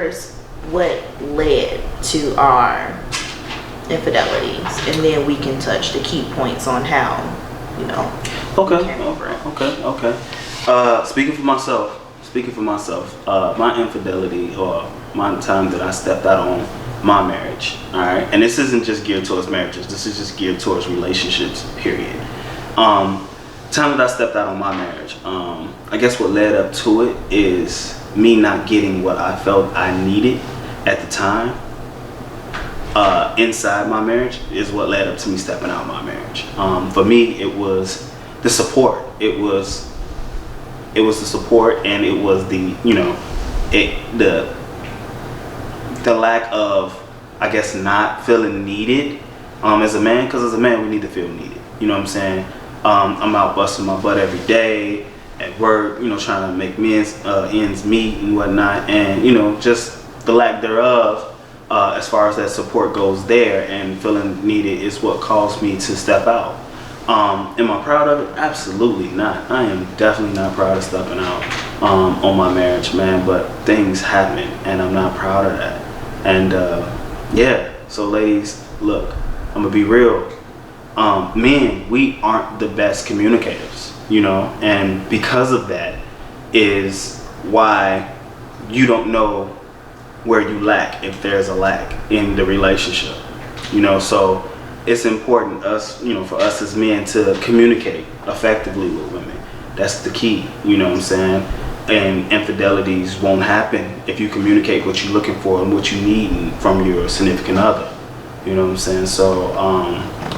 first what led to our infidelities, and then we can touch the key points on how, you know. Okay. Speaking for myself, my infidelity, or my time that I stepped out on my marriage, all right, and this isn't just geared towards marriages, this is just geared towards relationships, period. Time that I stepped out on my marriage, I guess what led up to it is me not getting what I felt I needed at the time inside my marriage is what led up to me stepping out of my marriage. For me, it was the support. It was the support, and it was the, you know, the lack of, I guess, not feeling needed as a man, because as a man we need to feel needed. You know what I'm saying? I'm out busting my butt every day at work, you know, trying to make ends meet and whatnot, and, you know, just the lack thereof as far as that support goes there, and feeling needed is what caused me to step out. Am I proud of it? Absolutely not. I am definitely not proud of stepping out on my marriage, man, but things happen and I'm not proud of that. And yeah, so ladies, look, I'm gonna be real. Men, we aren't the best communicators, you know, and because of that is why you don't know where you lack, if there's a lack in the relationship, you know. So it's important for us as men to communicate effectively with women. That's the key, you know what I'm saying? And infidelities won't happen if you communicate what you're looking for and what you need from your significant other. You know what I'm saying? So,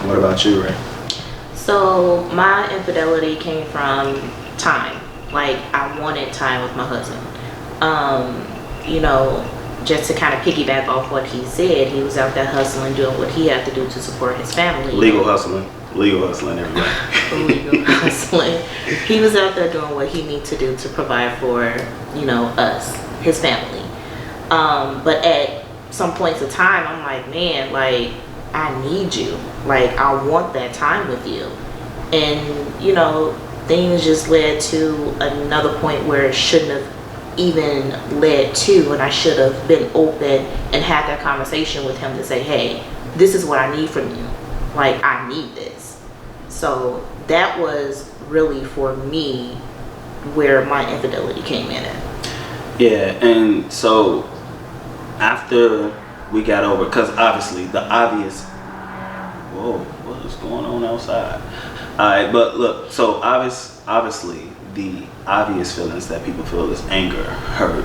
what about you, Ray? So my infidelity came from time. Like, I wanted time with my husband. You know, just to kind of piggyback off what he said, he was out there hustling, doing what he had to do to support his family. Legal hustling, everybody. Legal hustling. He was out there doing what he needed to do to provide for, you know, us, his family. But at some points of time, I'm like, man, like, I need you. Like, I want that time with you. And, you know, things just led to another point where it shouldn't have even led to, and I should have been open and had that conversation with him to say, hey, this is what I need from you. Like, I need this. So that was really, for me, where my infidelity came in at. Yeah, and so after we got over, because obviously whoa, what is going on outside? Alright, but look, so obviously the obvious feelings that people feel is anger, hurt,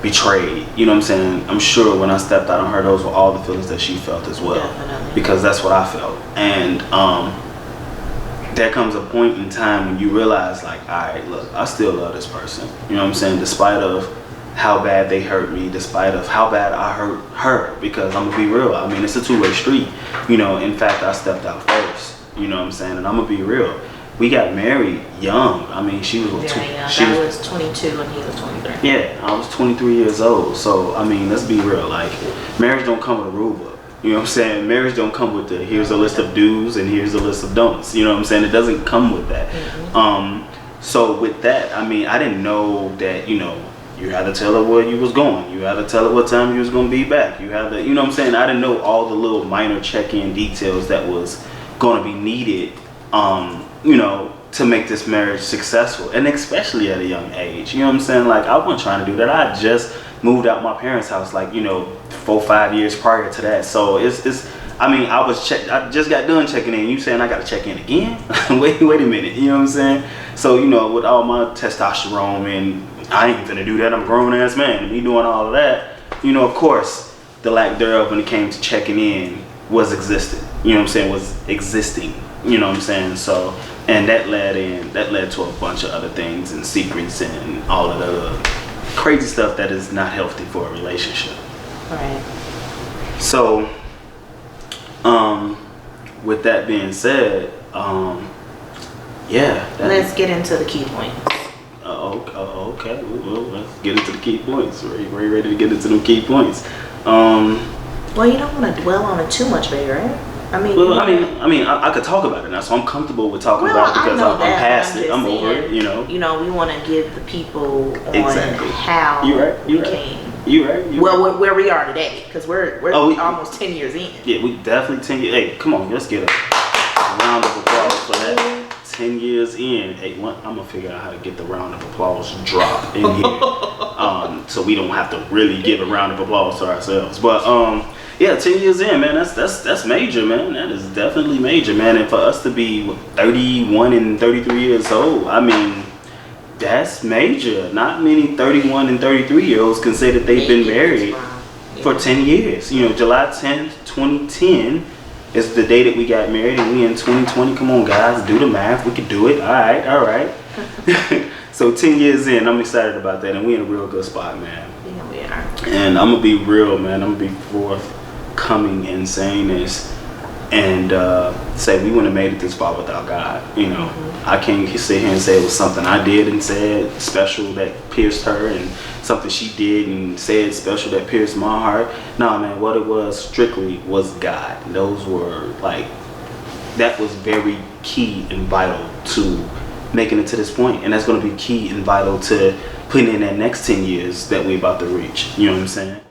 betrayed. You know what I'm saying? I'm sure when I stepped out on her, those were all the feelings that she felt as well. Definitely. Because that's what I felt. And there comes a point in time when you realize, like, alright, look, I still love this person. You know what I'm saying? Despite of how bad they hurt me, despite of how bad I hurt her, because I'm gonna be real. I mean, it's a two-way street. You know, in fact, I stepped out first. You know what I'm saying? And I'm gonna be real. We got married young. I mean, she was very young. I was 22 and he was 23. Yeah, I was 23 years old. So, I mean, let's be real. Like, marriage don't come with a rule book. You know what I'm saying? Marriage don't come with here's a list of do's and here's a list of don'ts. You know what I'm saying? It doesn't come with that. Mm-hmm. So with that, I mean, I didn't know that, you know, you had to tell her where you was going. You had to tell her what time you was going to be back. You had to, you know what I'm saying? I didn't know all the little minor check-in details that was going to be needed, you know, to make this marriage successful, and especially at a young age. You know what I'm saying? Like, I wasn't trying to do that. I had just moved out my parents' house, like, you know, 4-5 years prior to that. So it's I mean, I just got done checking in. You saying I got to check in again? wait a minute. You know what I'm saying? So, you know, with all my testosterone, and I ain't finna do that. I'm a grown ass man. And me doing all of that, you know, of course, the lack thereof when it came to checking in was existing. You know what I'm saying? Was existing. You know what I'm saying? So, and that led to a bunch of other things and secrets and all of the crazy stuff that is not healthy for a relationship. All right. So, with that being said, yeah. Let's get into the key points. Okay. Well, let's get into the key points. We're ready to get into the key points. Well, you don't want to dwell on it too much, baby, right? I mean, well, I could talk about it now, so I'm comfortable with talking about it because I'm past it. I'm over it, you know. You know, we want to give the people on Exactly. how you we right. came. You right. Well, where we are today, because we're almost 10 years in. Yeah, we definitely 10 years. Hey, come on, let's get a round of applause for that. 10 years in. Hey, I'm gonna figure out how to get the round of applause drop in here, so we don't have to really give a round of applause to ourselves. But yeah, 10 years in, man, that's major, man. That is definitely major, man. And for us to be 31 and 33 years old, I mean, that's major. Not many 31 and 33-year-olds can say that they've been married for 10 years. You know, July 10th, 2010 is the day that we got married, and we in 2020. Come on, guys, do the math. We can do it. All right. So 10 years in, I'm excited about that, and we in a real good spot, man. Yeah, we are. And I'm gonna be real, man. I'm gonna be forthcoming and saying this, and say we wouldn't have made it this far without God. You know, I can't sit here and say it was something I did and said special that pierced her, and something she did and said special that pierced my heart. No, man, what it was strictly was God. Those were that was very key and vital to making it to this point, and that's going to be key and vital to putting in that next 10 years that we're about to reach. You know what I'm saying?